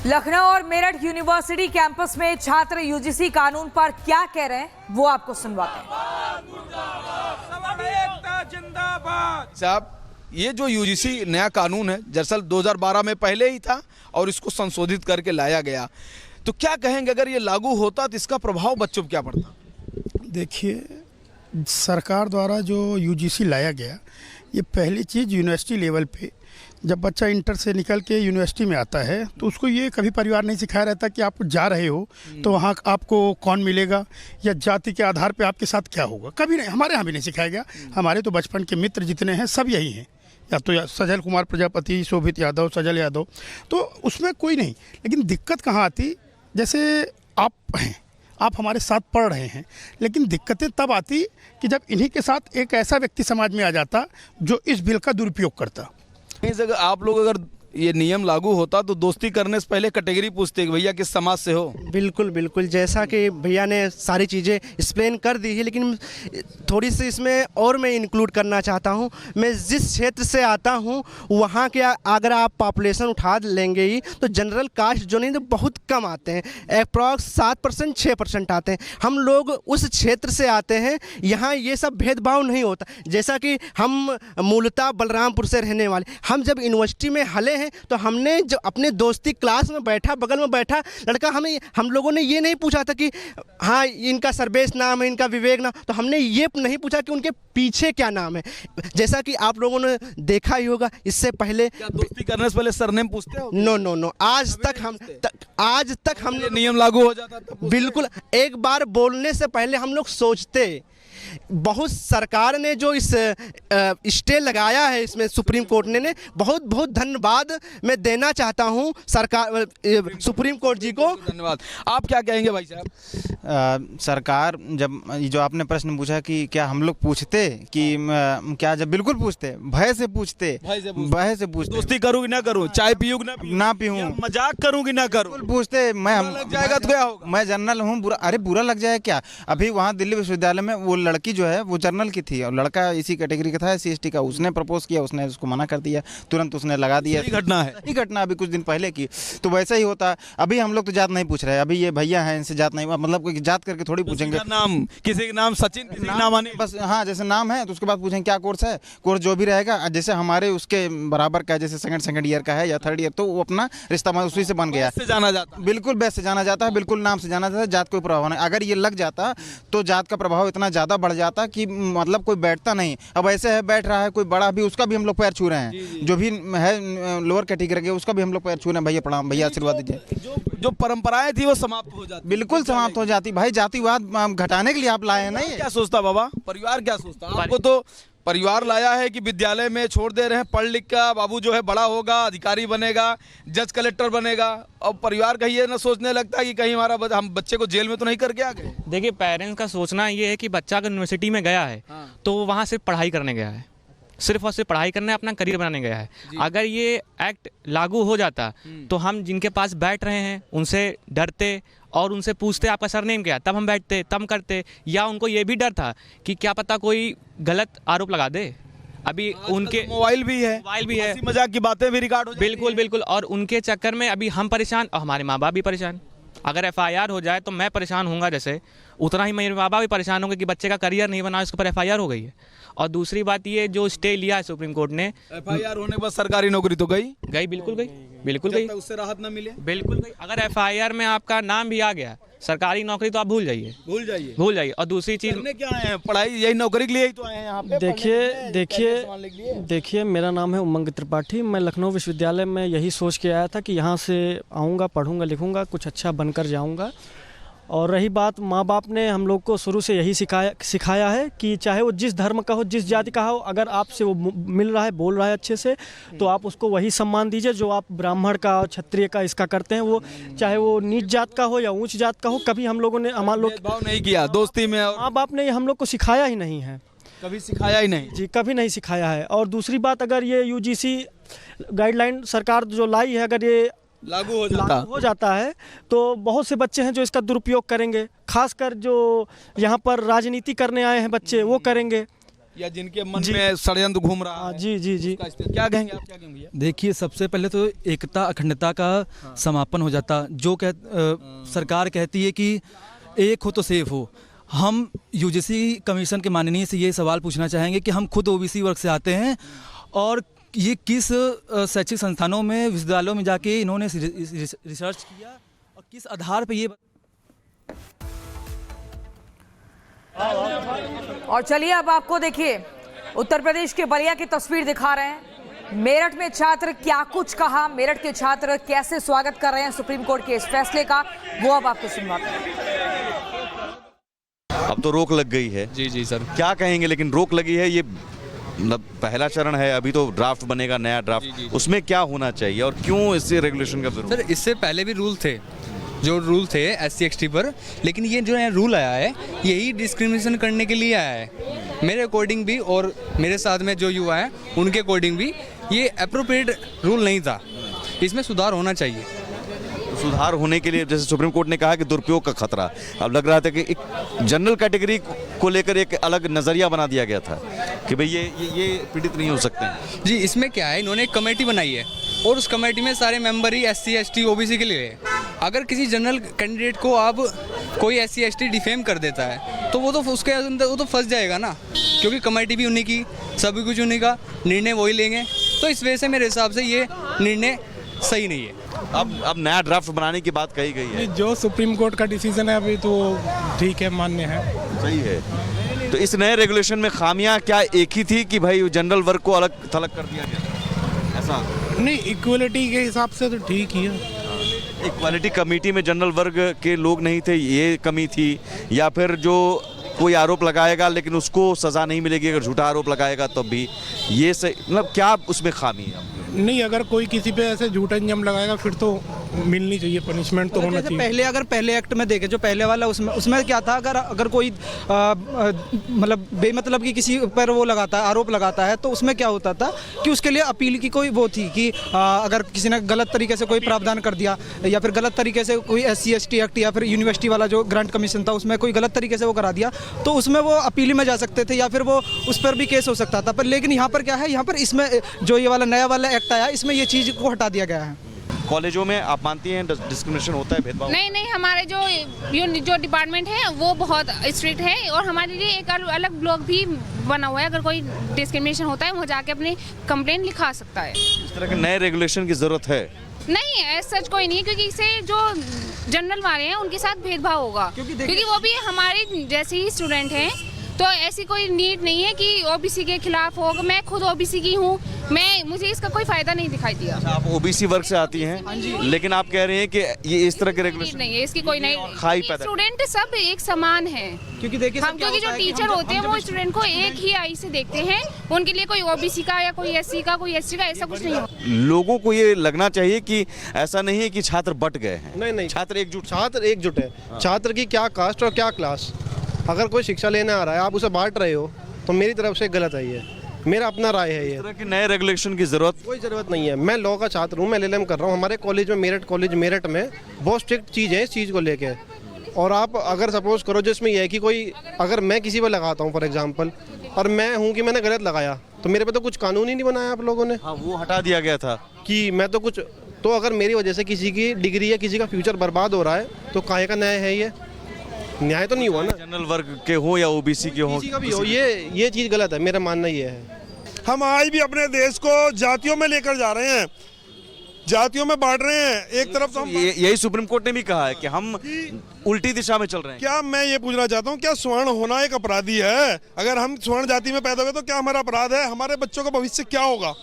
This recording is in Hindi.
लखनऊ और मेरठ यूनिवर्सिटी कैंपस में छात्र यूजीसी कानून पर क्या कह रहे हैं वो आपको सुनवाते हैं। साहब, ये जो यूजीसी नया कानून है दरअसल 2012 में पहले ही था और इसको संशोधित करके लाया गया, तो क्या कहेंगे अगर ये लागू होता तो इसका प्रभाव बच्चों पर क्या पड़ता? देखिए, सरकार द्वारा जो यूजीसी लाया गया, ये पहली चीज़ यूनिवर्सिटी लेवल पे जब बच्चा इंटर से निकल के यूनिवर्सिटी में आता है तो उसको ये कभी परिवार नहीं सिखाया रहता कि आप जा रहे हो तो वहाँ आपको कौन मिलेगा या जाति के आधार पे आपके साथ क्या होगा, कभी नहीं। हमारे यहाँ भी नहीं सिखाया गया। हमारे तो बचपन के मित्र जितने हैं सब यही हैं, या तो सजल कुमार प्रजापति, शोभित यादव, सजल यादव, तो उसमें कोई नहीं। लेकिन दिक्कत कहाँ आती, जैसे आप हैं, आप हमारे साथ पढ़ रहे हैं, लेकिन दिक्कतें तब आती कि जब इन्हीं के साथ एक ऐसा व्यक्ति समाज में आ जाता जो इस बिल का दुरुपयोग करता। अगर आप लोग अगर ये नियम लागू होता तो दोस्ती करने से पहले कैटेगरी पूछते कि भैया किस समाज से हो। बिल्कुल बिल्कुल, जैसा कि भैया ने सारी चीज़ें एक्सप्लेन कर दी है, लेकिन थोड़ी सी इसमें और मैं इंक्लूड करना चाहता हूँ। मैं जिस क्षेत्र से आता हूँ वहाँ के अगर आप पॉपुलेशन उठा लेंगे ही तो जनरल कास्ट जो नहीं तो बहुत कम आते हैं, अप्रॉक्स 7% 6% आते हैं। हम लोग उस क्षेत्र से आते हैं, यहाँ ये सब भेदभाव नहीं होता। जैसा कि हम मूलतः बलरामपुर से रहने वाले, हम जब यूनिवर्सिटी में हले हैं तो हमने जो अपने दोस्ती क्लास में बैठा, बगल में बैठा लड़का, हम लोगों ने ये नहीं पूछा था कि हाँ इनका सर्वेश नाम है, इनका विवेक नाम, तो हमने ये नहीं पूछा कि उनके पीछे क्या नाम है। जैसा कि आप लोगों ने देखा ही होगा इससे पहले, क्या दोस्ती करने से पहले सरनेम पूछते हो? नो, आज तक हमने नियम लागू हो जाता था। बिल्कुल, एक बार बोलने से पहले हम लोग सोचते। बहुत सरकार ने जो इस स्टे लगाया है इसमें सुप्रीम कोर्ट ने बहुत बहुत धन्यवाद मैं देना चाहता हूं सरकार, सुप्रीम कोर्ट जी को धन्यवाद। आप क्या कहेंगे भाई साहब? सरकार, जब जो आपने प्रश्न पूछा कि क्या हम लोग पूछते कि क्या, जब बिल्कुल पूछते, भय से पूछते। दोस्ती करूँ कि ना करूँ, चाय पीऊँ कि ना पीऊँ, मजाक करूँ कि ना करूँ, पूछते। मैं लग जाएगा तो क्या होगा? मैं जनरल हूँ, बुरा लग जाए क्या? अभी वहाँ दिल्ली विश्वविद्यालय में वो लड़की जो है वो जनरल की थी और लड़का इसी कैटेगरी का था, SC/ST का। उसने प्रपोज किया, उसने उसको मना कर दिया, तुरंत उसने लगा दिया। यही घटना अभी कुछ दिन पहले की। तो वैसा ही होता। अभी हम लोग तो जात नहीं पूछ रहे, अभी ये भैया हैं, इनसे जात नहीं, मतलब कोई जात करके थोड़ी पूछेंगे। नाम, किसी का नाम सचिन, किसी का नाम अनिल, बस हाँ, जैसे नाम है तो उसके बाद पूछेंगे क्या कोर्स है, कोर्स जो भी रहेगा। जैसे हमारे उसके बराबर का, जैसे सेकंड ईयर का है या थर्ड ईयर, तो वो अपना रिश्ता उसी से बन गया। जाना जाता, बिल्कुल बेस्ट से जाना जाता है, बिल्कुल नाम से जाना जाता है, जात कोई प्रभाव नहीं। अगर ये लग जाता तो जात का प्रभाव इतना ज़्यादा बढ़ जाता कि मतलब कोई बैठता नहीं। अब ऐसे है, बैठ रहा है कोई बड़ा भी, उसका भी हम लोग पैर छू रहे हैं। जो भी है लोअर कैटेगरी के, उसका भी हम लोग पैर छू रहे हैं। भैया प्रणाम, भैया आशीर्वाद दीजिए। जो परंपराएं थी वो समाप्त हो जाती, बिल्कुल समाप्त हो जाती। भाई जातिवाद घटाने के लिए आप लाए हैं। नहीं, क्या सोचता बाबा, परिवार क्या सोचता? आपको तो परिवार लाया है कि विद्यालय में छोड़ दे रहे हैं, पढ़ लिख का बाबू जो है बड़ा होगा, अधिकारी बनेगा, जज कलेक्टर बनेगा, और परिवार का ये ना सोचने लगता है कि कहीं हमारा हम बच्चे को जेल में तो नहीं करके आ गए। देखिए, पेरेंट्स का सोचना ये है कि बच्चा अगर यूनिवर्सिटी में गया है तो वो वहाँ सिर्फ पढ़ाई करने गया है, सिर्फ और सिर्फ पढ़ाई करने, अपना करियर बनाने गया है। अगर ये एक्ट लागू हो जाता तो हम जिनके पास बैठ रहे हैं उनसे डरते और उनसे पूछते आपका सरनेम क्या, तब हम बैठते, तब करते। या उनको ये भी डर था कि क्या पता कोई गलत आरोप लगा दे। अभी उनके मोबाइल भी है, मजाक की बातें भी रिकॉर्ड हो जाती हैं। बिल्कुल, और उनके चक्कर में अभी हम परेशान और हमारे माँ बाप भी परेशान। अगर FIR हो जाए तो मैं परेशान होऊंगा, जैसे उतना ही मेरे माँ बाप भी परेशान होंगे कि बच्चे का करियर नहीं बना, उसके ऊपर FIR हो गई है। और दूसरी बात ये, जो स्टे लिया है सुप्रीम कोर्ट ने, FIR होने के बाद सरकारी नौकरी तो गई, बिल्कुल गई, उससे राहत न मिले, बिल्कुल गई। अगर FIR में आपका नाम भी आ गया, सरकारी नौकरी तो आप भूल जाइए। और दूसरी चीज, क्या आए हैं? पढ़ाई, यही नौकरी के लिए ही तो आए हैं यहाँ पे। देखिए, मेरा नाम है उमंग त्रिपाठी। मैं लखनऊ विश्वविद्यालय में यही सोच के आया था कि यहाँ से आऊँगा, पढ़ूँगा, लिखूँगा, कुछ अच्छा बनकर जाऊँगा। और रही बात, माँ बाप ने हम लोग को शुरू से यही सिखाया है कि चाहे वो जिस धर्म का हो, जिस जाति का हो, अगर आपसे वो मिल रहा है, बोल रहा है अच्छे से, तो आप उसको वही सम्मान दीजिए जो आप ब्राह्मण का और क्षत्रिय का इसका करते हैं। वो चाहे वो नीच जात का हो या ऊंच जात का हो, कभी हम लोगों ने, हमारे लोग भेदभाव नहीं किया दोस्ती में। माँ बाप ने हम लोग को सिखाया ही नहीं है, कभी सिखाया ही नहीं। जी, कभी नहीं सिखाया है। और दूसरी बात, अगर ये UGC गाइडलाइन सरकार जो लाई है, अगर ये लागू हो जाता है तो बहुत से बच्चे हैं जो इसका दुरुपयोग करेंगे, खासकर जो यहाँ पर राजनीति करने आए हैं बच्चे, वो करेंगे। या जिनके मन में षड्यंत्र घूम रहा है? जी जी जी। क्या कहेंगे आप, क्या कहेंगे भैया? देखिए, सबसे पहले तो एकता अखंडता का समापन हो जाता। जो सरकार कहती है कि एक हो तो सेफ हो। हम यूजीसी कमीशन के माननीय से ये सवाल पूछना चाहेंगे कि हम खुद ओबीसी वर्ग से आते हैं और ये किस शैक्षिक संस्थानों में, विश्वविद्यालयों में जाके इन्होंने रिसर्च किया और किस आधार पे ये। और चलिए अब आपको देखिए उत्तर प्रदेश के बलिया की तस्वीर दिखा रहे हैं। मेरठ में छात्र क्या कुछ कहा, मेरठ के छात्र कैसे स्वागत कर रहे हैं सुप्रीम कोर्ट के इस फैसले का, वो अब आपको सुनवाते हैं। अब तो रोक लग गई है। जी जी सर। क्या कहेंगे, लेकिन रोक लगी है, ये मतलब पहला चरण है, अभी तो ड्राफ्ट बनेगा, नया ड्राफ्ट। उसमें क्या होना चाहिए और क्यों इससे रेगुलेशन का जरूरत? सर, इससे पहले भी रूल थे, जो रूल थे SC ST पर, लेकिन ये जो है रूल आया है यही डिस्क्रिमिनेशन करने के लिए आया है मेरे अकॉर्डिंग भी, और मेरे साथ में जो युवा हैं उनके अकॉर्डिंग भी ये अप्रोप्रिएट रूल नहीं था। इसमें सुधार होना चाहिए। सुधार होने के लिए जैसे सुप्रीम कोर्ट ने कहा कि दुरुपयोग का खतरा, अब लग रहा था कि एक जनरल कैटेगरी को लेकर एक अलग नजरिया बना दिया गया था कि भाई ये पीड़ित नहीं हो सकते हैं। जी, इसमें क्या है, इन्होंने एक कमेटी बनाई है और उस कमेटी में सारे मेंबर ही SC ST OBC के लिए है। अगर किसी जनरल कैंडिडेट को आप कोई SC ST डिफेम कर देता है तो वो तो उसके अंदर वो तो फंस जाएगा ना, क्योंकि कमेटी भी उन्हीं की, सभी कुछ उन्हीं का, निर्णय वही लेंगे। तो इस वजह से मेरे हिसाब से ये निर्णय सही नहीं है। अब नया ड्राफ्ट बनाने की बात कही गई है। जो सुप्रीम कोर्ट का डिसीजन है अभी तो ठीक है, मान्य है, सही है। तो इस नए रेगुलेशन में खामियां क्या एक ही थी कि भाई जनरल वर्ग को अलग थलग कर दिया गया, ऐसा? नहीं, इक्वलिटी के हिसाब से तो ठीक ही है। इक्वालिटी कमेटी में जनरल वर्ग के लोग नहीं थे, ये कमी थी? या फिर जो कोई आरोप लगाएगा लेकिन उसको सजा नहीं मिलेगी, अगर झूठा आरोप लगाएगा तब भी, ये सही मतलब क्या उसमें खामी है? नहीं, अगर कोई किसी पे ऐसे झूठा इंजाम लगाएगा फिर तो मिलनी चाहिए, पनिशमेंट तो होना चाहिए। पहले अगर पहले एक्ट में देखें, जो पहले वाला उसमें क्या था, अगर कोई मतलब बेमतलब की किसी पर वो लगाता है, आरोप लगाता है, तो उसमें क्या होता था कि उसके लिए अपील की कोई वो थी कि अगर किसी ने गलत तरीके से कोई प्रावधान कर दिया या फिर गलत तरीके से कोई SC ST एक्ट या फिर यूनिवर्सिटी वाला जो ग्रांट कमीशन था उसमें कोई गलत तरीके से वो करा दिया, तो उसमें वो अपील में जा सकते थे या फिर वो उस पर भी केस हो सकता था। पर लेकिन यहाँ पर क्या है, यहाँ पर इसमें जो ये वाला नया वाला एक्ट आया, इसमें ये चीज़ को हटा दिया गया है। कॉलेजों में आप मानती हैं डिस्क्रिमिनेशन होता है, भेदभाव? नहीं, हमारे जो डिपार्टमेंट है वो बहुत स्ट्रिक्ट है और हमारे लिए एक अलग ब्लॉक भी बना हुआ है। अगर कोई डिस्क्रिमिनेशन होता है वो जाके अपनी कंप्लेंट लिखा सकता है। इस तरह के नए रेगुलेशन की जरूरत है? नहीं, ऐसा सच कोई नहीं है, क्योंकि इससे जो जनरल वाले हैं उनके साथ भेदभाव होगा, क्योंकि वो भी हमारे जैसे ही स्टूडेंट हैं। तो ऐसी कोई नीड नहीं है कि OBC के खिलाफ होगा। मैं खुद OBC की हूँ, मुझे इसका कोई फायदा नहीं दिखाई दिया। आप OBC वर्ग से आती हैं, लेकिन आप कह रहे हैं कि ये इस तरह के रेगुलेशन नहीं है, इसकी कोई नहीं। स्टूडेंट सब एक समान है, क्योंकि देखिए क्योंकि जो टीचर होते हैं वो स्टूडेंट को एक ही आई से देखते हैं। उनके लिए कोई OBC का या कोई SC का, कोई ST का ऐसा कुछ नहीं होता। लोगों को ये लगना चाहिए कि ऐसा नहीं है कि छात्र बट गए हैं। नहीं, छात्र एकजुट है। छात्र की क्या कास्ट और क्या क्लास, अगर कोई शिक्षा लेने आ रहा है आप उसे बांट रहे हो तो मेरी तरफ से गलत है। ये मेरा अपना राय है। ये इस तरह के नए रेगुलेशन की कोई ज़रूरत नहीं है। मैं लॉ का छात्र हूँ, मैं LLM कर रहा हूँ। हमारे कॉलेज में मेरठ में बहुत स्ट्रिक्ट चीज़ है इस चीज़ को लेके। और आप अगर सपोज करो जिसमें यह है कि कोई, अगर मैं किसी पर लगाता हूँ फॉर एग्जांपल, और मैं हूँ कि मैंने गलत लगाया, तो मेरे पे तो कुछ कानून ही नहीं बनाया आप लोगों ने। हाँ, वो हटा दिया गया था कि मैं तो कुछ, तो अगर मेरी वजह से किसी की डिग्री या किसी का फ्यूचर बर्बाद हो रहा है तो काहे का न्याय है? ये न्याय तो नहीं हुआ ना। जनरल वर्ग के हो या OBC के हो, किसी का भी हो, ये चीज़ गलत है। मेरा मानना ये है। हम आज भी अपने देश को जातियों में लेकर जा रहे हैं, जातियों में बांट रहे हैं। एक तरफ तो यही सुप्रीम कोर्ट ने भी कहा है कि हम उल्टी दिशा में चल रहे हैं। क्या मैं ये पूछना चाहता हूँ, क्या स्वर्ण होना एक अपराधी है? अगर हम स्वर्ण जाति में पैदा हुए तो क्या हमारा अपराध है? हमारे बच्चों का भविष्य क्या होगा?